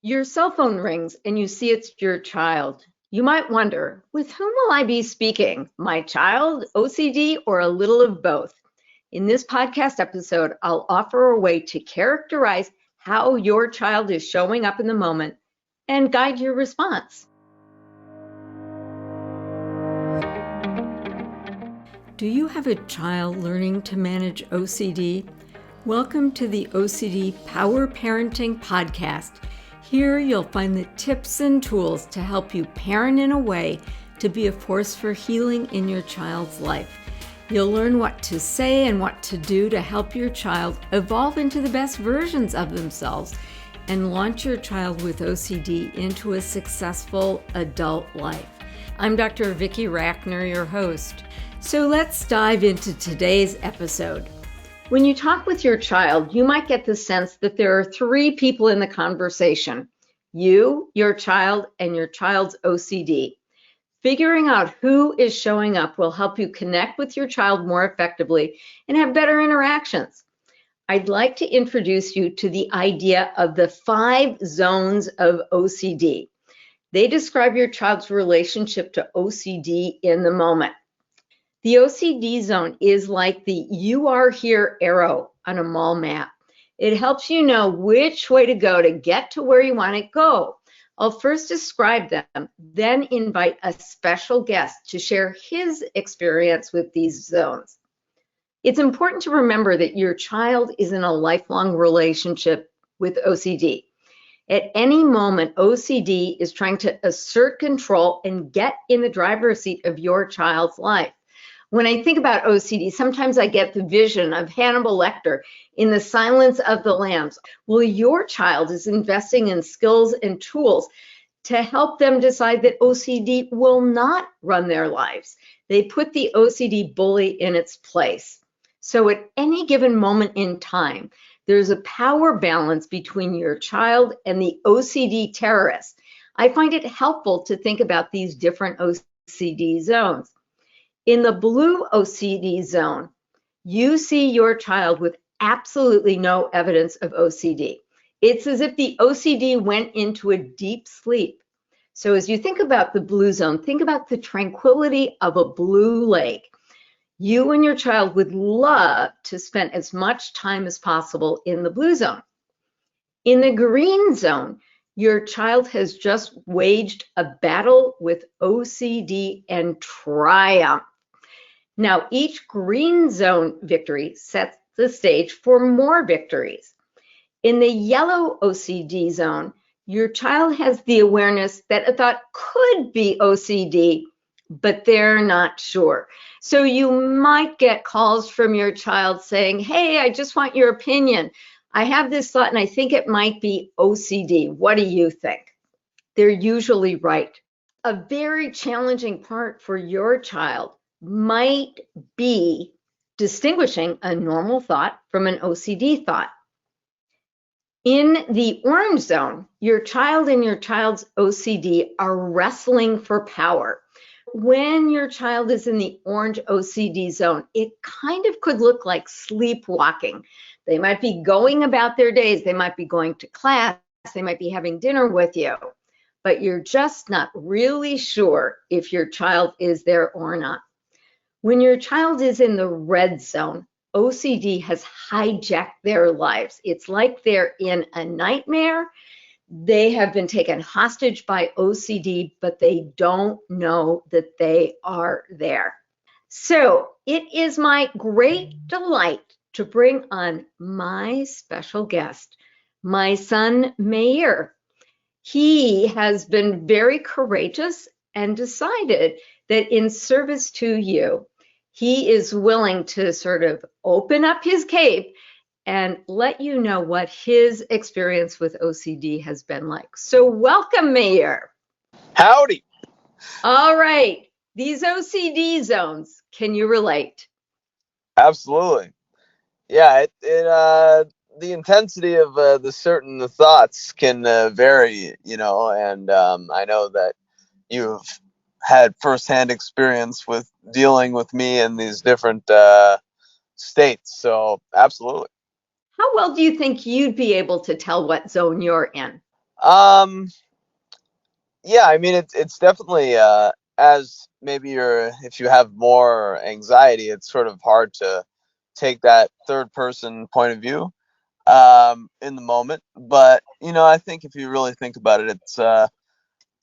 Your cell phone rings and you see it's your child. You might wonder, with whom will I be speaking? My child, OCD, or a little of both? In this podcast episode, I'll offer a way to characterize how your child is showing up in the moment and guide your response. Do you have a child learning to manage OCD? Welcome to the OCD Power Parenting Podcast. Here you'll find the tips and tools to help you parent in a way to be a force for healing in your child's life. You'll learn what to say and what to do to help your child evolve into the best versions of themselves and launch your child with OCD into a successful adult life. I'm Dr. Vicki Rackner, your host. So let's dive into today's episode. When you talk with your child, you might get the sense that there are three people in the conversation: you, your child, and your child's OCD. Figuring out who is showing up will help you connect with your child more effectively and have better interactions. I'd like to introduce you to the idea of the 5 zones of OCD. They describe your child's relationship to OCD in the moment. The OCD zone is like the "you are here" arrow on a mall map. It helps you know which way to go to get to where you want to go. I'll first describe them, then invite a special guest to share his experience with these zones. It's important to remember that your child is in a lifelong relationship with OCD. At any moment, OCD is trying to assert control and get in the driver's seat of your child's life. When I think about OCD, sometimes I get the vision of Hannibal Lecter in The Silence of the Lambs. Well, your child is investing in skills and tools to help them decide that OCD will not run their lives. They put the OCD bully in its place. So at any given moment in time, there's a power balance between your child and the OCD terrorist. I find it helpful to think about these different OCD zones. In the blue OCD zone, you see your child with absolutely no evidence of OCD. It's as if the OCD went into a deep sleep. So as you think about the blue zone, think about the tranquility of a blue lake. You and your child would love to spend as much time as possible in the blue zone. In the green zone, your child has just waged a battle with OCD and triumphed. Now, each green zone victory sets the stage for more victories. In the yellow OCD zone, your child has the awareness that a thought could be OCD, but they're not sure. So you might get calls from your child saying, "Hey, I just want your opinion. I have this thought and I think it might be OCD. What do you think?" They're usually right. A very challenging part for your child might be distinguishing a normal thought from an OCD thought. In the orange zone, your child and your child's OCD are wrestling for power. When your child is in the orange OCD zone, it kind of could look like sleepwalking. They might be going about their days, they might be going to class, they might be having dinner with you, but you're just not really sure if your child is there or not. When your child is in the red zone, OCD has hijacked their lives. It's like they're in a nightmare. They have been taken hostage by OCD, but they don't know that they are there. So it is my great delight to bring on my special guest, my son, Meir. He has been very courageous and decided that in service to you, he is willing to sort of open up his cape and let you know what his experience with OCD has been like. So welcome, Meir. Howdy. All right, these OCD zones, can you relate? Absolutely. Yeah, the intensity of the certain thoughts can vary, and I know that you've had firsthand experience with dealing with me in these different states. So absolutely. How well do you think you'd be able to tell what zone you're in? Yeah, I mean it's definitely as maybe if you have more anxiety, it's sort of hard to take that third person point of view in the moment. But I think if you really think about it, it's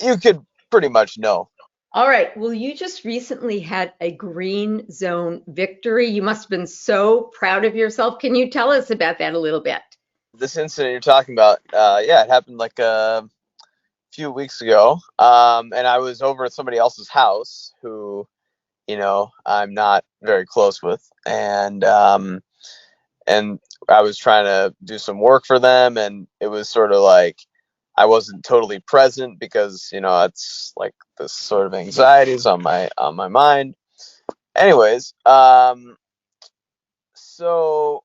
you could pretty much know. All right. Well, you just recently had a green zone victory. You must have been so proud of yourself. Can you tell us about that a little bit? This incident you're talking about, yeah, it happened like a few weeks ago, and I was over at somebody else's house who I'm not very close with, and I was trying to do some work for them, and it was sort of like I wasn't totally present because it's like this sort of anxiety is on my mind. Anyways, so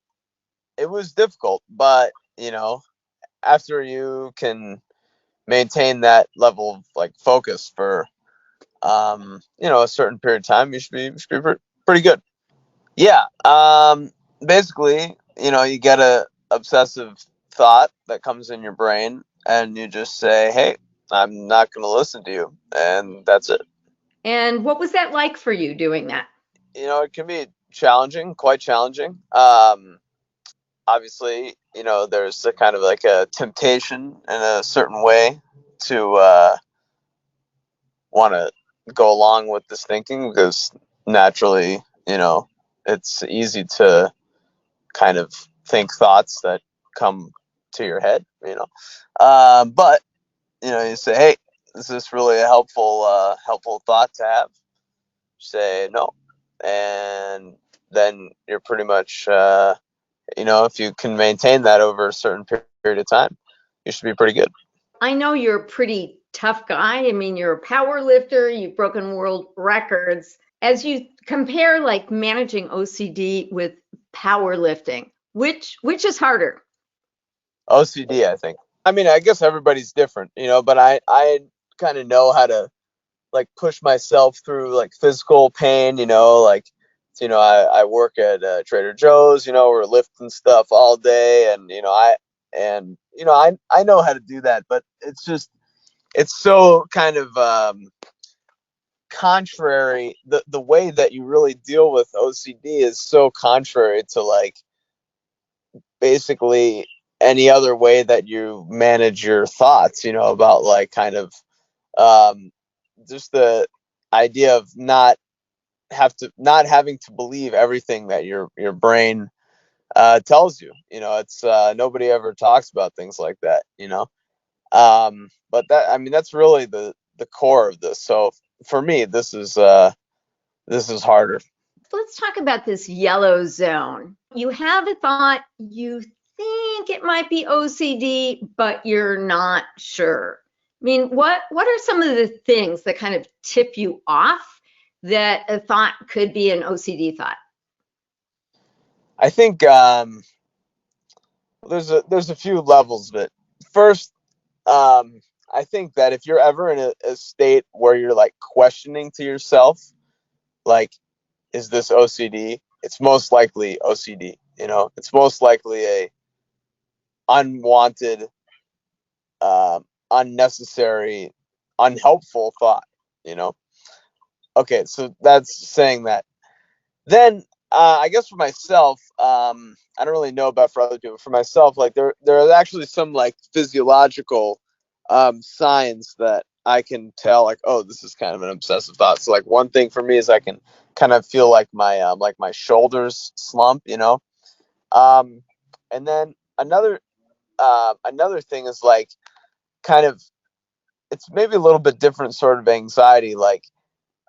it was difficult, but after you can maintain that level of like focus for a certain period of time, you should be pretty good. Yeah. Basically, you get a obsessive thought that comes in your brain, and you just say, "Hey, I'm not going to listen to you," and that's it. And what was that like for you doing that? It can be challenging, quite challenging. Obviously, there's a kind of like a temptation in a certain way to want to go along with this thinking because naturally, it's easy to kind of think thoughts that come to your head, but you say, "Hey, is this really a helpful thought to have?" Say no, and then you're pretty much, if you can maintain that over a certain period of time, you should be pretty good. I know you're a pretty tough guy. I mean, you're a power lifter, you've broken world records. As you compare like managing OCD with powerlifting, which is harder? OCD, I think. I mean, I guess everybody's different, but I kind of know how to like push myself through like physical pain, like I work at Trader Joe's, we're lifting stuff all day, and I know how to do that, but it's so kind of contrary. The way that you really deal with OCD is so contrary to like basically any other way that you manage your thoughts, about like kind of um, just the idea of not having to believe everything that your brain tells you. It's nobody ever talks about things like that. But that, I mean, that's really the core of this. So for me, this is harder. Let's talk about this yellow zone. You have a thought, you think it might be OCD, but you're not sure. I mean, what are some of the things that kind of tip you off that a thought could be an OCD thought? I think there's a few levels of it. First, I think that if you're ever in a state where you're like questioning to yourself, like, is this OCD? It's most likely OCD. It's most likely a unwanted, unnecessary, unhelpful thought. You know. Okay, so that's saying that. Then I guess for myself, I don't really know about for other people. For myself, like there are actually some like physiological signs that I can tell, like, oh, this is kind of an obsessive thought. So like one thing for me is I can kind of feel like my shoulders slump, um, and then another thing is like kind of it's maybe a little bit different sort of anxiety, like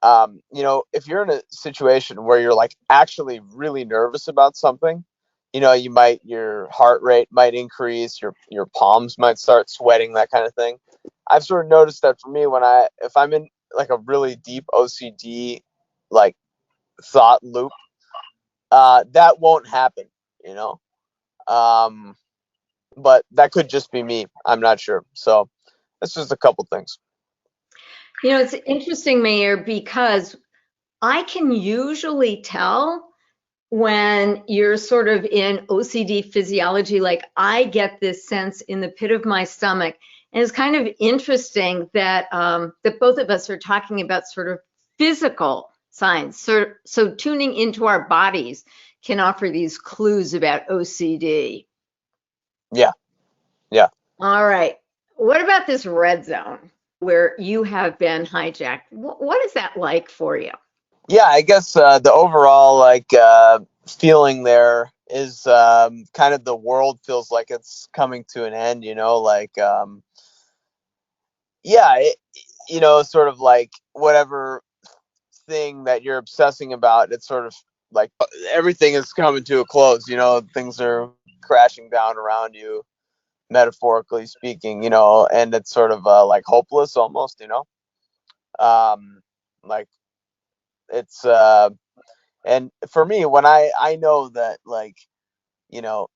if you're in a situation where you're like actually really nervous about something, your heart rate might increase, your palms might start sweating, that kind of thing. I've sort of noticed that for me if I'm in like a really deep OCD like thought loop, that won't happen, you know. Um, but that could just be me. I'm not sure. So that's just a couple things. You know, it's interesting, Mayor, because I can usually tell when you're sort of in OCD physiology, like I get this sense in the pit of my stomach, And it's kind of interesting that that both of us are talking about sort of physical signs. So tuning into our bodies can offer these clues about OCD. Yeah. Yeah. All right. What about this red zone where you have been hijacked? What is that like for you? Yeah, I guess the overall feeling there is kind of the world feels like it's coming to an end, yeah, sort of like whatever thing that you're obsessing about, it's sort of like everything is coming to a close, things are crashing down around you, metaphorically speaking, and it's sort of like hopeless almost, like it's and for me, when I know that, like, you know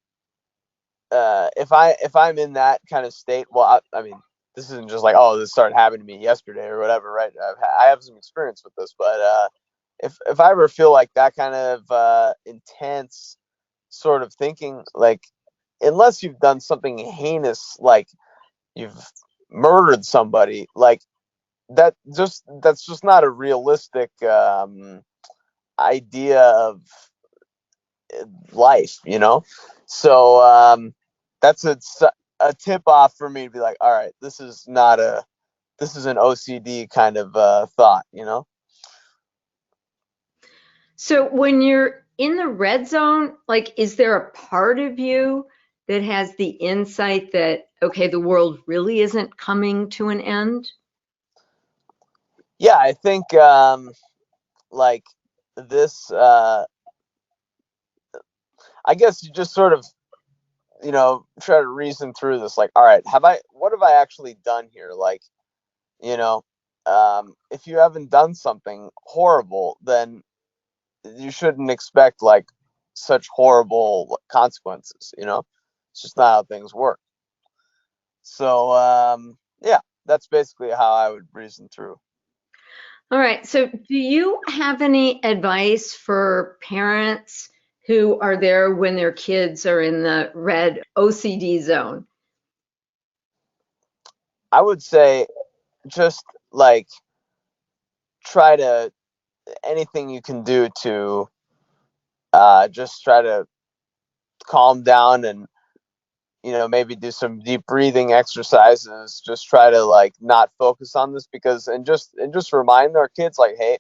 if I'm in that kind of state, well, I mean, this isn't just like, oh, this started happening to me yesterday or whatever, right? I have some experience with this, but if I ever feel like that kind of intense sort of thinking, like, unless you've done something heinous, like you've murdered somebody, like that's just not a realistic idea of life, So that's a tip off for me to be like, all right, this is an OCD kind of thought, So when you're in the red zone, like, is there a part of you that has the insight that, okay, the world really isn't coming to an end? Yeah, I think like this I guess you just sort of, try to reason through this, like, all right, what have I actually done here? Like, you know, if you haven't done something horrible, then you shouldn't expect like such horrible consequences, It's just not how things work. So yeah, that's basically how I would reason through. All right. So do you have any advice for parents who are there when their kids are in the red OCD zone? I would say just like try to anything you can do to just try to calm down and maybe do some deep breathing exercises, just try to like not focus on this, because and just remind our kids, like, hey,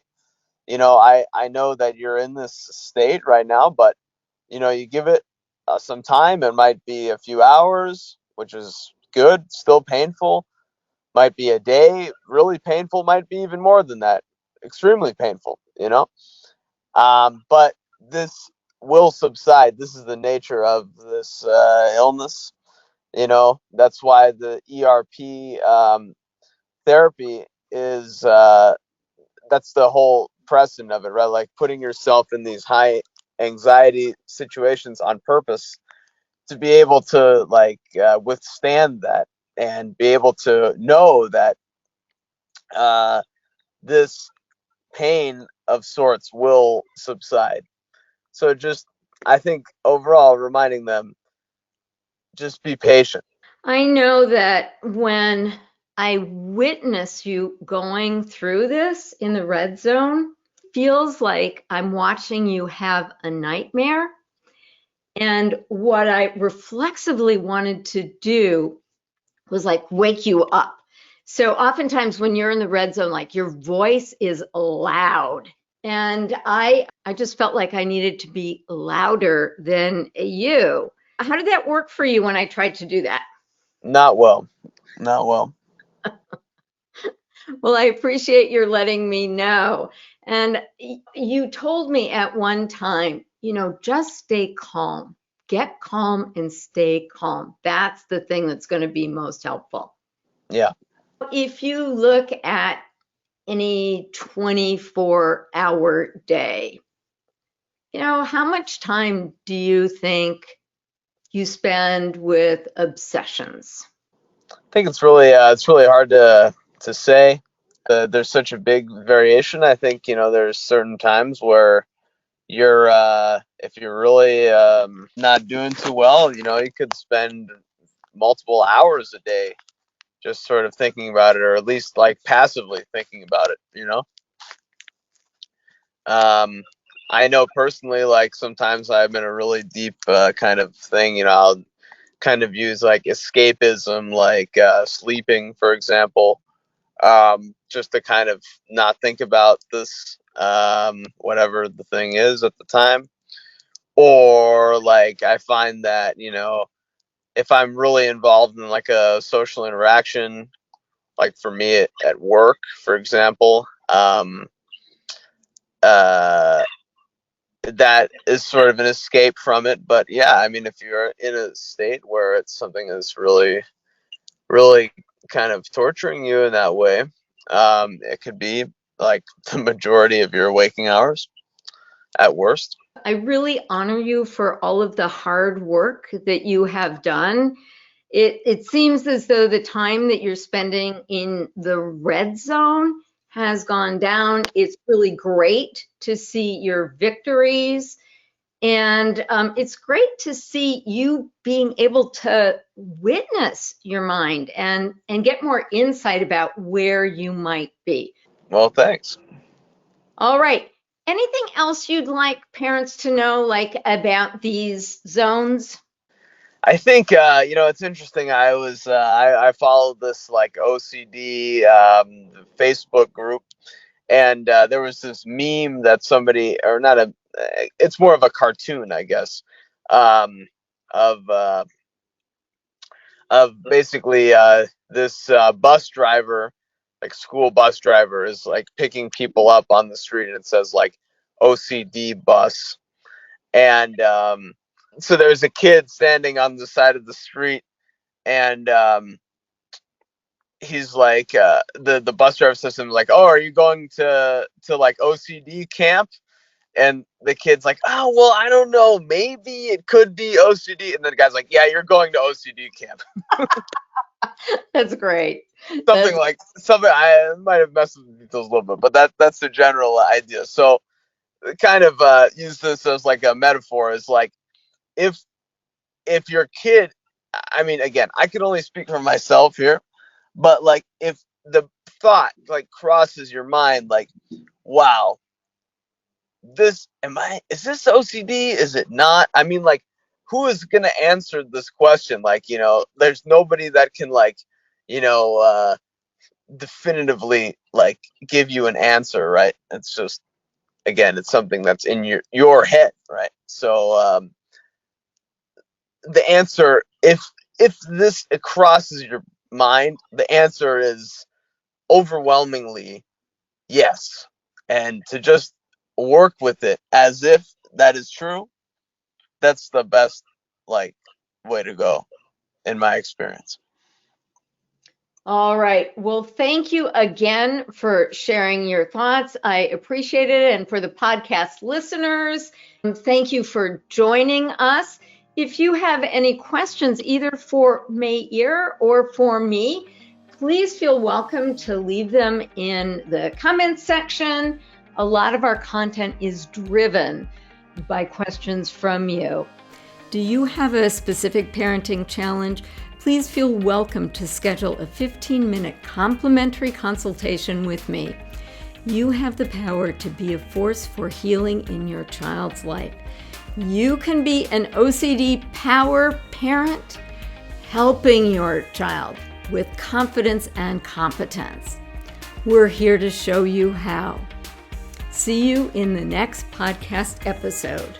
I know that you're in this state right now, but you give it some time. It might be a few hours, which is good, still painful, might be a day, really painful, might be even more than that, extremely painful, but this will subside. This is the nature of this illness. That's why the ERP therapy is that's the whole precedent of it, right? Like putting yourself in these high anxiety situations on purpose to be able to like withstand that and be able to know that uh, this pain of sorts will subside. So just, I think overall, reminding them, just be patient. I know that when I witness you going through this in the red zone, feels like I'm watching you have a nightmare. And what I reflexively wanted to do was like wake you up. So oftentimes when you're in the red zone, like your voice is loud. And I just felt like I needed to be louder than you. How did that work for you when I tried to do that? Not well. Not well. Well, I appreciate your letting me know. And you told me at one time, just stay calm. Get calm and stay calm. That's the thing that's going to be most helpful. Yeah. If you look at any 24-hour day, how much time do you think you spend with obsessions? I think it's really hard to say. There's such a big variation. I think there's certain times where you're if you're really not doing too well, you could spend multiple hours a day just sort of thinking about it, or at least like passively thinking about it, you know? I know personally, like sometimes I'm in a really deep kind of thing, you know, I'll kind of use like escapism, like sleeping, for example, just to kind of not think about this, whatever the thing is at the time. Or like I find that, you know, if I'm really involved in like a social interaction, like for me at work, for example, uh, that is sort of an escape from it. But yeah, I mean, if you're in a state where it's something that's really, really kind of torturing you in that way, it could be like the majority of your waking hours at worst. I really honor you for all of the hard work that you have done. It seems as though the time that you're spending in the red zone has gone down. It's really great to see your victories. And it's great to see you being able to witness your mind and get more insight about where you might be. Well, thanks. All right. Anything else you'd like parents to know, like about these zones? I think you know, it's interesting. I followed this like OCD Facebook group, and there was this meme that somebody, or not a, it's more of a cartoon, I guess, um, of uh, of basically this bus driver, like school bus driver, is like picking people up on the street, and it says like OCD bus, and so there's a kid standing on the side of the street, and he's like, the bus driver says to him like, "Oh, are you going to like OCD camp?" And the kid's like, "Oh, well, I don't know, maybe it could be OCD." And then the guy's like, "Yeah, you're going to OCD camp." That's great. Something like something. I might have messed with the details a little bit, but that's the general idea. So kind of use this as like a metaphor, is like, if your kid, I mean, again, I can only speak for myself here, but like if the thought like crosses your mind, like, wow, is this OCD, is it not? I mean, like, who is going to answer this question? Like, you know, there's nobody that can like, you know, definitively like give you an answer, right? It's just, again, it's something that's in your head, right? So the answer, if this it crosses your mind, the answer is overwhelmingly yes. And to just work with it as if that is true, that's the best like way to go in my experience. All right. Well, thank you again for sharing your thoughts. I appreciate it. And for the podcast listeners, thank you for joining us. If you have any questions, either for Meir or for me, please feel welcome to leave them in the comments section. A lot of our content is driven by questions from you. Do you have a specific parenting challenge? Please feel welcome to schedule a 15-minute complimentary consultation with me. You have the power to be a force for healing in your child's life. You can be an OCD power parent, helping your child with confidence and competence. We're here to show you how. See you in the next podcast episode.